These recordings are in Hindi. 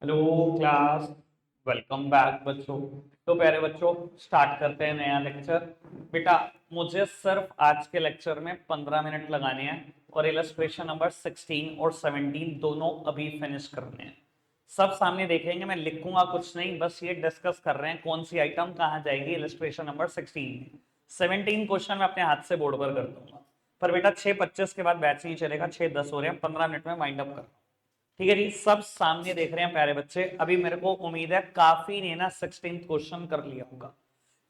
Hello class. वेलकम बैक बच्चों। तो प्यारे बच्चों, स्टार्ट करते हैं नया लेक्चर। बेटा, मुझे सिर्फ आज के लेक्चर में 15 मिनट लगाने हैं और इलस्ट्रेशन नंबर 16 और 17 दोनों अभी फिनिश करने हैं। सब सामने देखेंगे, मैं लिखूंगा कुछ नहीं, बस ये डिस्कस कर रहे हैं कौन सी आइटम कहाँ जाएगी इलस्ट्रेशन नंबर 16 में। 17 क्वेश्चन मैं अपने हाथ से बोर्ड पर कर दूंगा, पर बेटा 6:25 के बाद बैच नहीं चलेगा। 6:10 हो रहे हैं, 15 मिनट में माइंड अप कर। ठीक है जी, सब सामने देख रहे हैं प्यारे बच्चे। अभी मेरे को उम्मीद है काफी ने ना 16th क्वेश्चन कर लिया होगा।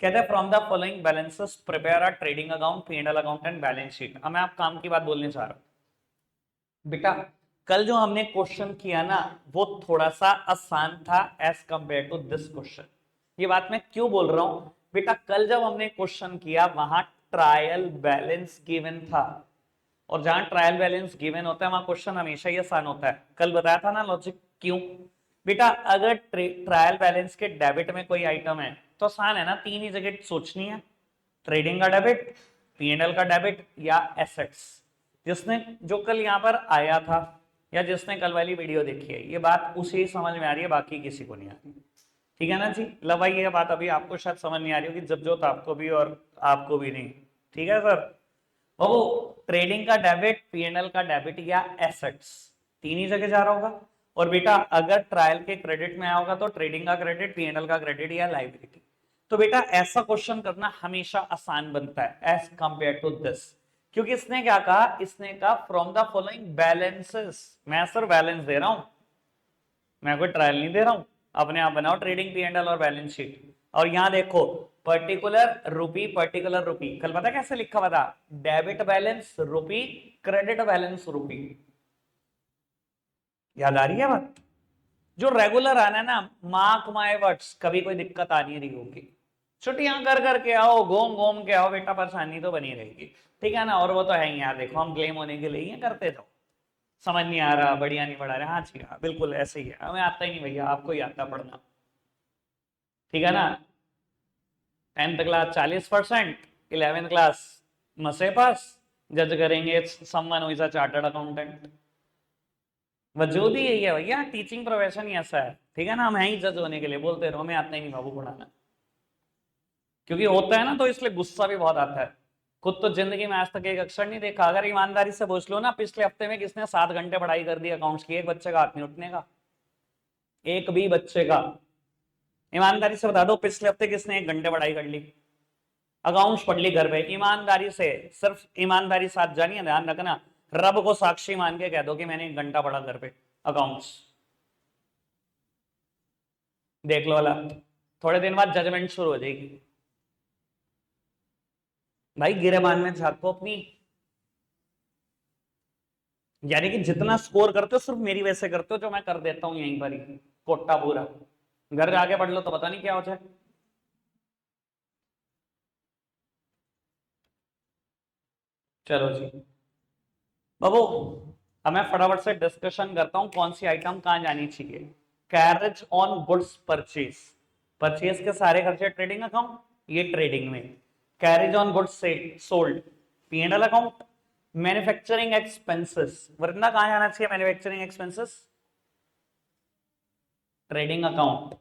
कहते हैं from the following balances prepare a trading account, P&L account and balance sheet. अब मैं आप काम की बात बोलने चाह रहा हूं बेटा। कल जो हमने क्वेश्चन किया ना, वो थोड़ा सा आसान था as compare to this question. ये बात मैं क्यों बोल रहा हूं बेटा, कल जब हमने क्वेश्चन किया वहां ट्रायल बैलेंस गिवन था, और जहां ट्रायल बैलेंस गिवन होता है वहां क्वेश्चन हमेशा ही आसान होता है। कल बताया था ना लॉजिक क्यों। बेटा अगर ट्रायल बैलेंस के डेबिट में कोई आइटम है तो आसान है ना, तीन ही जगह सोचनी है। ट्रेडिंग का डेबिट, P&L का डेबिट या एसेट्स। जिसने जो कल यहां पर आया था या जिसने कल वाली वीडियो देखी है, ये बात उसे समझ में आ रही है, बाकी किसी को नहीं आ रही। ठीक है ना जी। लब भाई, ये बात अभी आपको शायद समझ नहीं आ रही होगी, जब जो आपको भी और आपको भी नहीं। ठीक है सर। वो ट्रेडिंग का डेबिट, P&L का डेबिट या एसेट्स, तीन ही जगह जा रहा होगा। और बेटा अगर ट्रायल के क्रेडिट में आया होगा तो ट्रेडिंग का क्रेडिट, P&L का क्रेडिट या लाइबिलिटी। तो बेटा ऐसा क्वेश्चन करना हमेशा आसान बनता है एज कंपेयर टू दिस। क्योंकि इसने क्या कहा, इसने कहा फ्रॉम द फॉलोइंग बैलेंसेस। मैं सर बैलेंस दे रहा हूं, मैं कोई ट्रायल नहीं दे रहा हूं। अपने आप बनाओ ट्रेडिंग, P&L और बैलेंस शीट। और यहां देखो, पर्टिकुलर रुपी कल पता कैसे लिखा हुआ था, डेबिट बैलेंस रुपी, क्रेडिट बैलेंस रुपी। याद आ रही है बात। जो रेगुलर आना है ना, मार्क माय वर्ड्स, कभी कोई दिक्कत आ नहीं रही होगी। छुट्टियां कर करके आओ, घूम घूम के आओ बेटा, परेशानी तो बनी रहेगी। ठीक है ना। और वो तो है ही यार, देखो हम क्लेम होने के लिए ही करते जाओ। समझ नहीं आ रहा, बढ़िया नहीं पढ़ा रहे, हाँ जी हाँ, बिल्कुल ऐसे ही है। हमें आता ही नहीं भैया, आपको ही आता पढ़ना। ठीक है ना। 10th क्लास 40%, 11th क्लास मसे पास। जज करेंगे someone who is a chartered accountant. वजूद ही यही है भैया, टीचिंग प्रोफेशन ही ऐसा है। ठीक है ना, हम हैं ही जज होने के लिए, बोलते रहो हमें आता ही नहीं बाबू पढ़ाना। क्योंकि होता है ना तो इसलिए गुस्सा भी बहुत आता है। खुद तो जिंदगी में आज तक एक अक्षर नहीं देखा। अगर ईमानदारी से पूछ लो ना, पिछले हफ्ते में किसने 7 घंटे पढ़ाई कर दी अकाउंट्स की, एक बच्चे का हाथ नहीं उठने का। एक भी बच्चे का। ईमानदारी से बता दो, पिछले हफ्ते किसने 1 घंटे पढ़ाई कर ली, अकाउंट्स पढ़ ली घर पे ईमानदारी से। सिर्फ ईमानदारी साथ जानिए, ध्यान रखना। रब को साक्षी मान के कह दो कि मैंने 1 घंटा पढ़ा घर पे अकाउंट्स। देख लो वाला, थोड़े दिन बाद जजमेंट शुरू हो जाएगी। भाई गिरेबान में झाको अपनी। यानी कि जितना स्कोर करते हो सिर्फ मेरी वजह से करते हो, जो मैं कर देता हूं यहीं पर ही कोट्टा पूरा। घर जाके पढ़ लो तो पता नहीं क्या हो जाए। चलो जी बाबू, अब मैं फटाफट से डिस्कशन करता हूं कौन सी आइटम कहां जानी चाहिए। Carriage on goods purchase, purchase के सारे खर्चे ट्रेडिंग अकाउंट, ये ट्रेडिंग में। Carriage on goods sold, P&L account. Manufacturing expenses, वरना कहां जाना चाहिए manufacturing expenses, trading account.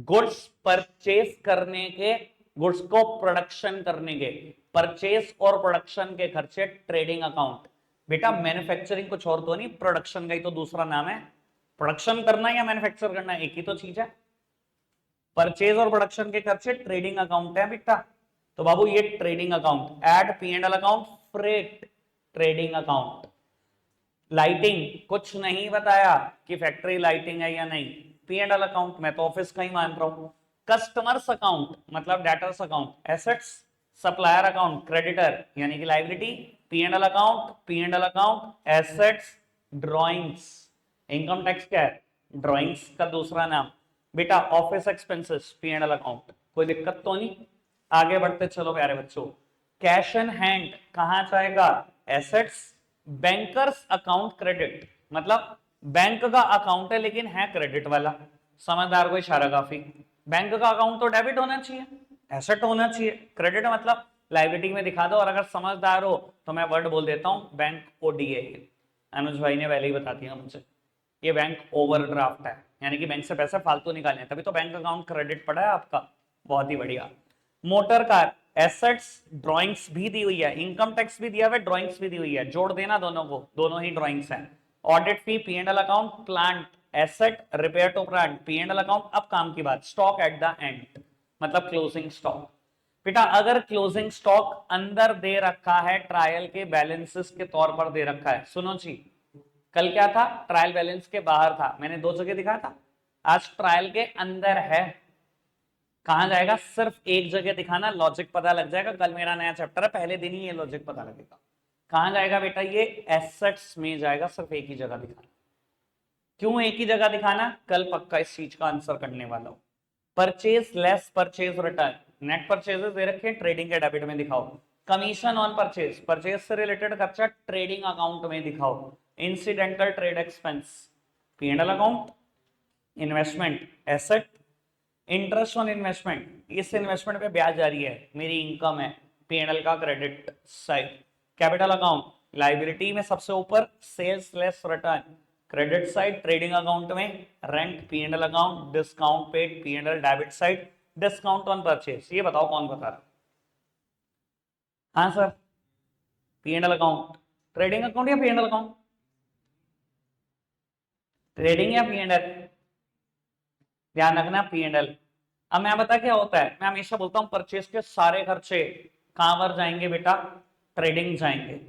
Goods purchase करने के, गुड्स को प्रोडक्शन करने के, परचेज और प्रोडक्शन के खर्चे ट्रेडिंग अकाउंट। बेटा मैन्युफैक्चरिंग कुछ और तो नहीं, प्रोडक्शन का ही तो दूसरा नाम है। प्रोडक्शन करना या मैन्युफैक्चर करना एक ही तो चीज है। परचेज और प्रोडक्शन के खर्चे ट्रेडिंग अकाउंट है बेटा। तो बाबू ये trading account, and P&L account, freight trading account. Lighting कुछ नहीं बताया कि फैक्ट्री लाइटिंग है या नहीं, P&L अकाउंट मैं तो ऑफिस का ही मान रहा हूं। कस्टमर्स अकाउंट मतलब debtors account, assets. Supplier account creditor यानी कि liability, P&L account assets, drawings. Income tax क्या है, ड्रॉइंग्स का दूसरा नाम। बेटा ऑफिस एक्सपेंसेस, P&L अकाउंट। कोई दिक्कत तो नहीं। आगे बढ़ते चलो प्यारे बच्चों। कैश इन हैंड कहां जाएगा, एसेट्स। बैंकर्स अकाउंट क्रेडिट, मतलब बैंक का अकाउंट है लेकिन है क्रेडिट वाला। समझदार को इशारा काफी। बैंक का अकाउंट तो डेबिट होना चाहिए, एसेट होना चाहिए। क्रेडिट मतलब लाइबिलिटी में दिखा दो। और अगर समझदार हो तो मैं वर्ड बोल देता हूं, बैंक ओडीए। अनुज भाई ने पहले ही बता दिया मुझे। ये बैंक ओवरड्राफ्ट है, यानी कि बैंक से पैसे फालतू निकालने हैं, तभी तो बैंक अकाउंट क्रेडिट पड़ा है आपका। बहुत ही बढ़िया। मोटर कार, एसेट्स, ड्राइंग्स भी दी हुई है, इनकम टैक्स भी दिया हुआ है, ड्राइंग्स भी दी हुई है, जोड़ देना दोनों को, दोनों ही ड्राइंग्स हैं। Audit fee, P and L account, plant asset, repair to plant, P and L account. अब काम की बात, स्टॉक एट द एंड, मतलब क्लोजिंग स्टॉक। बेटा अगर क्लोजिंग स्टॉक अंदर दे रखा है, ट्रायल के बैलेंसेस के तौर पर दे रखा है, सुनो जी, कल क्या था, ट्रायल बैलेंस के बाहर था, मैंने 2 जगह दिखाया था, आज ट्रायल के अंदर है, कहां जाएगा, सिर्फ एक जगह दिखाना, लॉजिक पता लग जाएगा, कल मेरा नया चैप्टर है, पहले दिन ही ये लॉजिक पता लगेगा। कहां जाएगा बेटा, ये एसेट्स में जाएगा, सिर्फ एक ही जगह दिखाना। क्यों एक ही जगह दिखाना, कल पक्का इस चीज का आंसर करने वाला हूं। Purchase less purchase return, net purchases दे रखे हैं, ट्रेडिंग के डेबिट में दिखाओ। कमीशन ऑन परचेज, परचेज से रिलेटेड खर्चा ट्रेडिंग अकाउंट में दिखाओ। Incidental trade expense, P and L account. Investment asset, interest on investment, इस इन्वेस्टमेंट पे ब्याज आ रही है, मेरी इनकम है, पी एंड एल का credit side. Capital account, liability में सबसे ऊपर sales less return, credit side, trading account में rent, P and L account, discount paid, P and L debit side, discount on purchase. ये बताओ कौन बता रहा, हाँ sir, P and L account, trading account या P and L account, trading या पी एंड एल, ध्यान रखना पी एंड एल। अब मैं बता क्या होता है, मैं हमेशा बोलता हूं परचेज के सारे खर्चे कहां पर जाएंगे बेटा, ट्रेडिंग जाएंगे,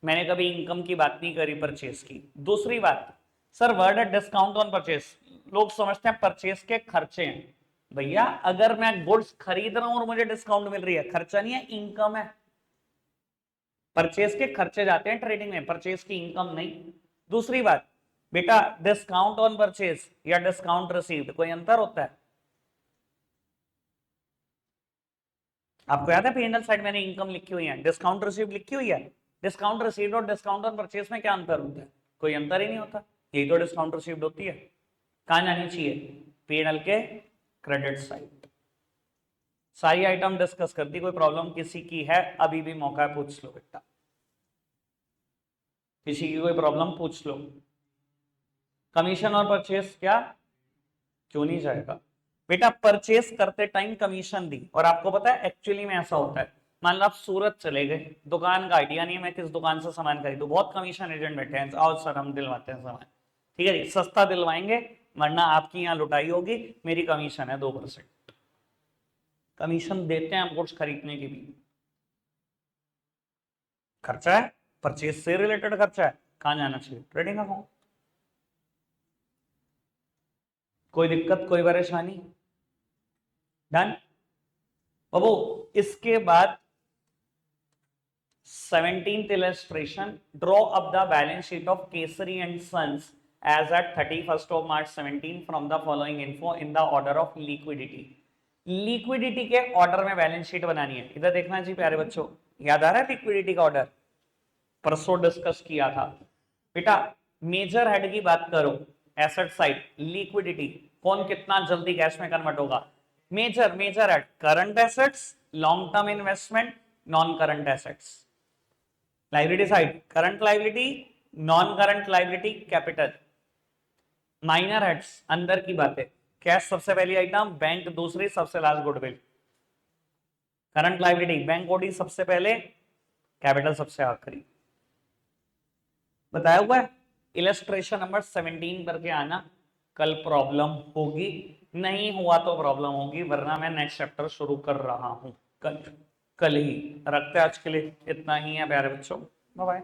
मैंने कभी इनकम की बात नहीं करी परचेज की। दूसरी बात, सर वर्ड है डिस्काउंट ऑन परचेज, लोग समझते हैं परचेज के खर्चे हैं, भैया अगर मैं गुड्स खरीद रहा हूं और मुझे डिस्काउंट मिल रही है, खर्चा नहीं है, इनकम है। परचेज के खर्चे जाते हैं ट्रेडिंग में, परचेज की इनकम नहीं। दूसरी बात बेटा, डिस्काउंट ऑन परचेज या डिस्काउंट रिसीव्ड, कोई अंतर होता है? आपको याद है पी एंड एल साइड मैंने इनकम लिखी हुई है, डिस्काउंट रिसीव्ड लिखी हुई है, डिस्काउंट रिसीव्ड और डिस्काउंट ऑन परचेज में क्या अंतर होता है? कोई अंतर ही नहीं होता, यही तो डिस्काउंट रिसीव्ड होती है। कहां जानी चाहिए, पी एंड एल के क्रेडिट साइड। सारी आइटम डिस्कस कर दी, कोई प्रॉब्लम किसी की है, अभी भी मौका है, पूछ लो बेटा, किसी की कोई प्रॉब्लम पूछ लो। कमीशन और परचेज क्या, क्यों नहीं जाएगा बेटा, परचेस करते टाइम कमीशन दी, और आपको पता है एक्चुअली में ऐसा होता है, मान लो आप सूरत चले गए, दुकान का आइडिया नहीं है मैं किस दुकान से सामान खरीदूं, बहुत कमीशन एजेंट बैठे हैं, आओ सर हम दिलवाते हैं सामान, ठीक है जी, सस्ता दिलवाएंगे, वरना आपकी यहाँ लुटाई होगी, मेरी कमीशन है 2%, कमीशन देते हैं हम गुड्स खरीदने की भी, खर्चा है, परचेज से रिलेटेड खर्चा है, कहां जाना चाहिए, ट्रेडिंग अकाउंट। कोई दिक्कत, कोई परेशानी, डन बाबू। इसके बाद 17th illustration, draw up the balance sheet of Kesari and Sons as at 31st of March 17 from the following info in the order of liquidity। Liquidity के ऑर्डर में बैलेंस शीट बनानी है, इधर देखना जी प्यारे बच्चों, याद आ रहा है लिक्विडिटी का ऑर्डर, परसों डिस्कस किया था बेटा। मेजर हेड की बात करो, एसेट साइड, लिक्विडिटी, कौन कितना जल्दी कैश में कन्वर्ट होगा, major head, current assets, long term investment, non current assets. Liability side, current liability, non current liability, capital. Minor heads, अंदर की बातें, कैश सबसे पहली आइटम, बैंक दूसरी, सबसे last goodwill. Current liability, bank OD सबसे पहले, कैपिटल सबसे आखिरी, बताया हुआ है। इलस्ट्रेशन नंबर 17 करके आना, कल प्रॉब्लम होगी, नहीं हुआ तो प्रॉब्लम होगी, वरना मैं नेक्स्ट चैप्टर शुरू कर रहा हूं कल ही। रखते हैं आज के लिए इतना ही है प्यारे बच्चों, बाय बाय।